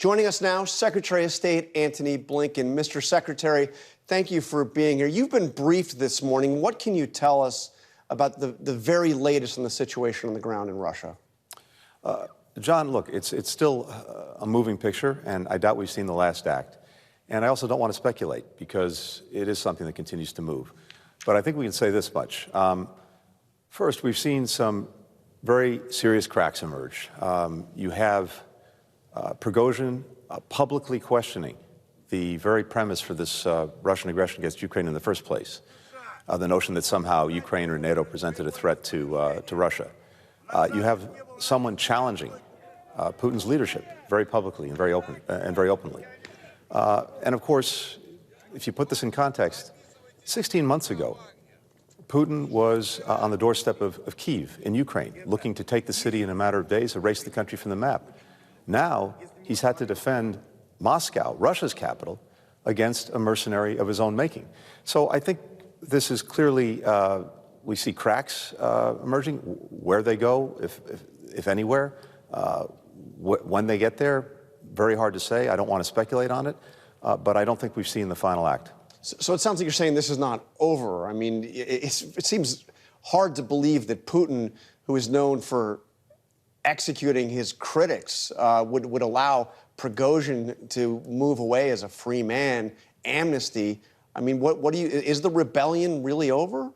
Joining us now, Secretary of State Antony Blinken. Mr. Secretary, thank you for being here. You've been briefed this morning. What can you tell us about the very latest in the situation on the ground in Russia? John, look, it's still a moving picture, and I doubt we've seen the last act. And I also don't want to speculate, because it is something that continues to move. But I think we can say this much. First, we've seen some very serious cracks emerge. You have Prigozhin publicly questioning the very premise for this Russian aggression against Ukraine in the first place, the notion that somehow Ukraine or NATO presented a threat to Russia. You have someone challenging Putin's leadership very publicly and very openly. And of course, if you put this in context, 16 months ago, Putin was on the doorstep of Kyiv in Ukraine, looking to take the city in a matter of days, erase the country from the map. Now he's had to defend Moscow, Russia's capital, against a mercenary of his own making. So I think this is clearly, we see cracks emerging. Where they go, if anywhere, when they get there, very hard to say. I don't want to speculate on it, but I don't think we've seen the final act. So it sounds like you're saying this is not over. I mean, it seems hard to believe that Putin, who is known for executing his critics, would allow Prigozhin to move away as a free man, amnesty. I mean, is the rebellion really over?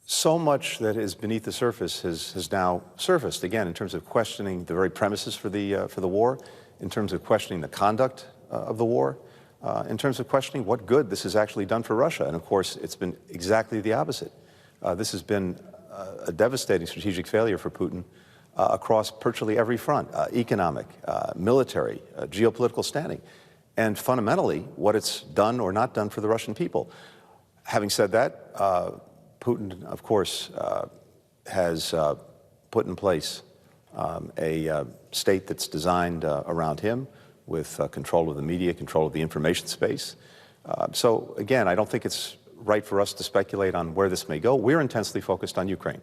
So much that is beneath the surface has now surfaced, again, in terms of questioning the very premises for the war, in terms of questioning the conduct of the war, in terms of questioning what good this has actually done for Russia. And of course, it's been exactly the opposite. This has been a devastating strategic failure for Putin across virtually every front, economic, military, geopolitical standing, and fundamentally what it's done or not done for the Russian people. Having said that, Putin, of course, has put in place a state that's designed around him, with control of the media, control of the information space. So again, I don't think it's right for us to speculate on where this may go. We're intensely focused on Ukraine,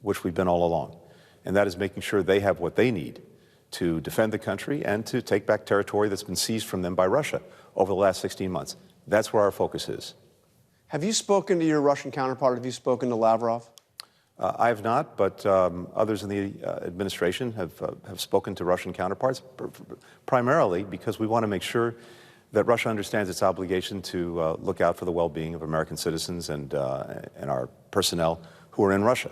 which we've been all along. And that is making sure they have what they need to defend the country and to take back territory that's been seized from them by Russia over the last 16 months. That's where our focus is. Have you spoken to your Russian counterpart? Have you spoken to Lavrov? I have not, but others in the administration have spoken to Russian counterparts, primarily because we want to make sure that Russia understands its obligation to look out for the well-being of American citizens and our personnel who are in Russia.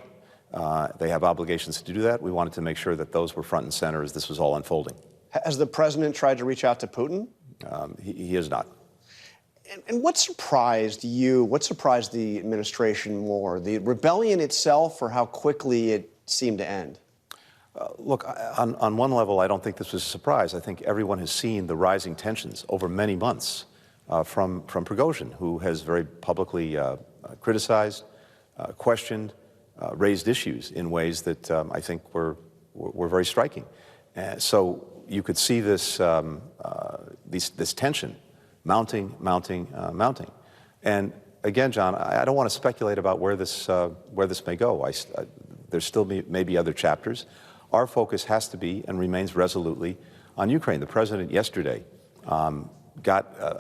They have obligations to do that. We wanted to make sure that those were front and center as this was all unfolding. Has the president tried to reach out to Putin? He has not. And what surprised you? What surprised the administration more? The rebellion itself, or how quickly it seemed to end? Look, on one level, I don't think this was a surprise. I think everyone has seen the rising tensions over many months from Prigozhin, who has very publicly criticized, questioned, raised issues in ways that I think were very striking. So you could see this tension mounting. And again, John, I don't want to speculate about where this may go. There still may be other chapters. Our focus has to be and remains resolutely on Ukraine. The president yesterday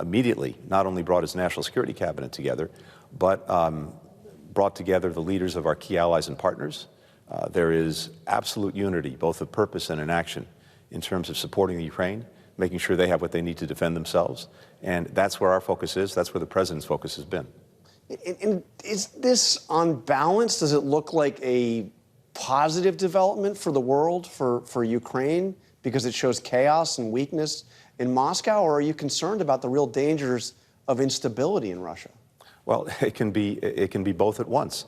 immediately not only brought his national security cabinet together, but brought together the leaders of our key allies and partners. There is absolute unity, both of purpose and in action, in terms of supporting the Ukraine, making sure they have what they need to defend themselves. And that's where our focus is. That's where the president's focus has been. And is this, on balance, does it look like a positive development for the world, for Ukraine, because it shows chaos and weakness in Moscow? Or are you concerned about the real dangers of instability in Russia? Well, it can be both at once.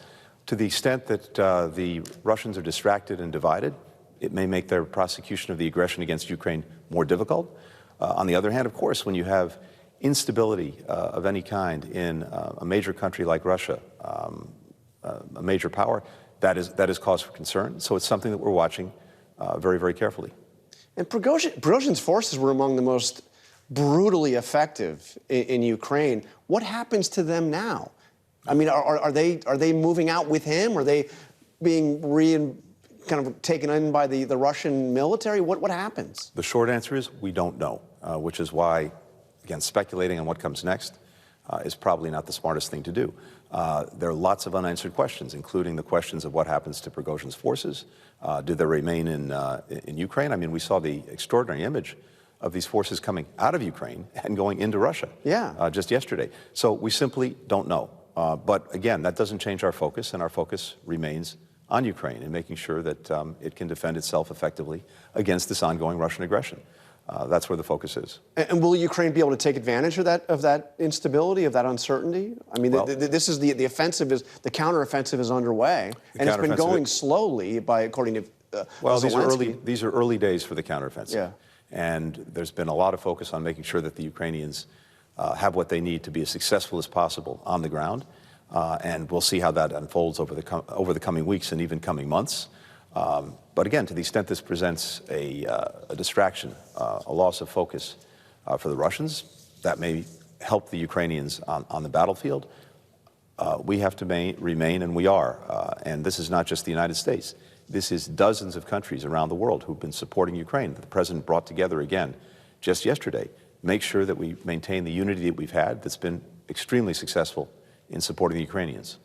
To the extent that the Russians are distracted and divided, it may make their prosecution of the aggression against Ukraine more difficult. On the other hand, of course, when you have instability of any kind in a major country like Russia, a major power, that is cause for concern. So it's something that we're watching very, very carefully. And Prigozhin's forces were among the most brutally effective in Ukraine. What happens to them now? I mean, are they moving out with him? Are they being kind of taken in by the Russian military? What happens? The short answer is we don't know, which is why, again, speculating on what comes next is probably not the smartest thing to do. There are lots of unanswered questions, including the questions of what happens to Prigozhin's forces. Do they remain in Ukraine? I mean, we saw the extraordinary image of these forces coming out of Ukraine and going into Russia just yesterday. So we simply don't know. But again, that doesn't change our focus, and our focus remains on Ukraine and making sure that it can defend itself effectively against this ongoing Russian aggression. That's where the focus is. And will Ukraine be able to take advantage of that instability, of that uncertainty? I mean, this is the offensive the counteroffensive is underway, and it's been going slowly according to well, Zelensky. these are early days for the counteroffensive. Yeah. And there's been a lot of focus on making sure that the Ukrainians have what they need to be as successful as possible on the ground. And we'll see how that unfolds over the coming weeks and even coming months. But again, to the extent this presents a distraction, a loss of focus for the Russians, that may help the Ukrainians on the battlefield. We have to remain, and we are. And this is not just the United States. This is dozens of countries around the world who've been supporting Ukraine. The president brought together again just yesterday. Make sure that we maintain the unity that we've had that's been extremely successful in supporting the Ukrainians.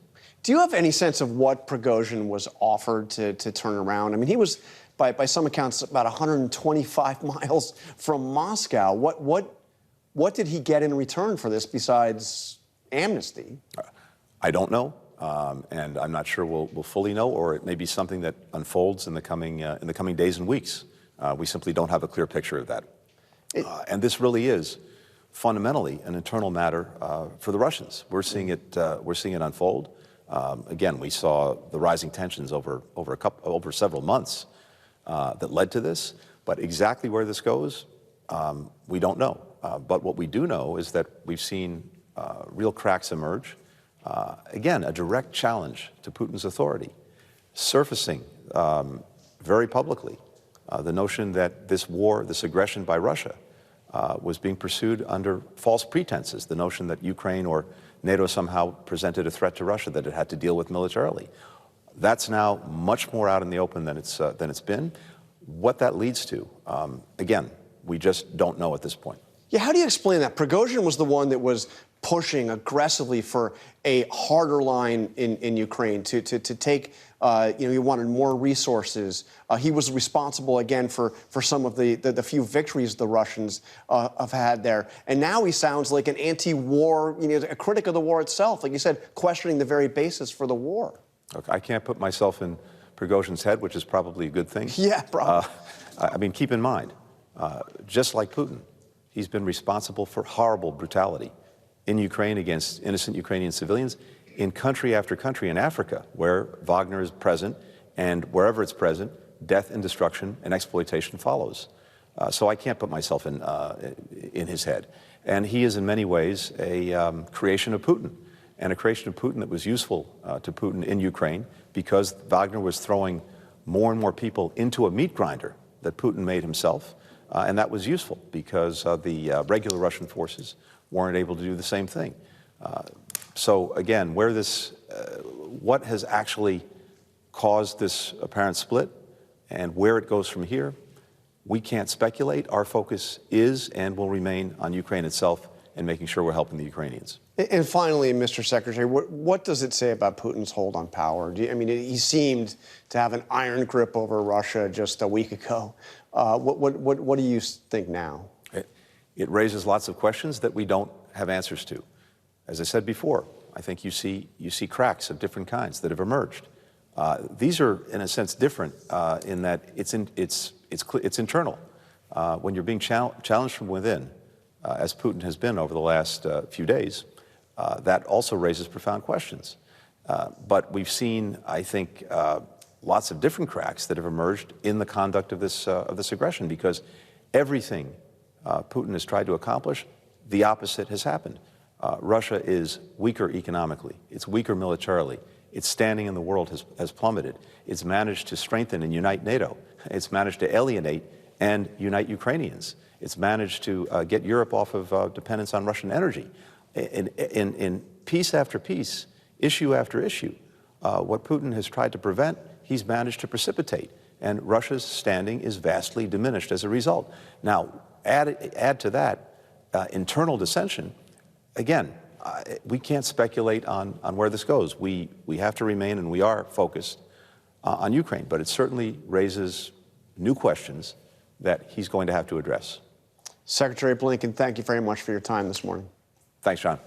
Do you have any sense of what Prigozhin was offered to turn around? I mean, he was, by some accounts, about 125 miles from Moscow. What did he get in return for this besides amnesty? I don't know, and I'm not sure we'll fully know, or it may be something that unfolds in the coming days and weeks. We simply don't have a clear picture of that. And this really is fundamentally an internal matter for the Russians. We're seeing it unfold. Again, we saw the rising tensions over several months that led to this. But exactly where this goes, we don't know. But what we do know is that we've seen real cracks emerge. Again, a direct challenge to Putin's authority, surfacing very publicly. The notion that this war, this aggression by Russia, was being pursued under false pretenses. The notion that Ukraine or NATO somehow presented a threat to Russia that it had to deal with militarily. That's now much more out in the open than it's been. What that leads to, again, we just don't know at this point. Yeah, how do you explain that? Prigozhin was the one that was pushing aggressively for a harder line in Ukraine to take, he wanted more resources. He was responsible, again, for some of the few victories the Russians have had there. And now he sounds like an anti-war, a critic of the war itself, like you said, questioning the very basis for the war. Look, I can't put myself in Prigozhin's head, which is probably a good thing. Yeah, probably. I mean, keep in mind, just like Putin, he's been responsible for horrible brutality in Ukraine against innocent Ukrainian civilians, in country after country in Africa, where Wagner is present, and wherever it's present, death and destruction and exploitation follows. So I can't put myself in his head. And he is in many ways a creation of Putin, and a creation of Putin that was useful to Putin in Ukraine, because Wagner was throwing more and more people into a meat grinder that Putin made himself, and that was useful because the regular Russian forces weren't able to do the same thing. So again, what has actually caused this apparent split and where it goes from here, we can't speculate. Our focus is and will remain on Ukraine itself and making sure we're helping the Ukrainians. And finally, Mr. Secretary, what does it say about Putin's hold on power? He seemed to have an iron grip over Russia just a week ago. What do you think now? It raises lots of questions that we don't have answers to. As I said before, I think you see cracks of different kinds that have emerged. These are, in a sense, different in that it's internal. When you're being challenged from within, as Putin has been over the last few days, that also raises profound questions. But we've seen, I think, lots of different cracks that have emerged in the conduct of this aggression, because everything Putin has tried to accomplish, the opposite has happened. Russia is weaker economically. It's weaker militarily. Its standing in the world has plummeted. It's managed to strengthen and unite NATO. It's managed to alienate and unite Ukrainians. It's managed to get Europe off of dependence on Russian energy. In piece after piece, issue after issue, what Putin has tried to prevent, he's managed to precipitate. and Russia's standing is vastly diminished as a result. Now, add to that internal dissension. Again, we can't speculate on where this goes. We have to remain, and we are focused on Ukraine, but it certainly raises new questions that he's going to have to address. Secretary Blinken, thank you very much for your time this morning. Thanks, John.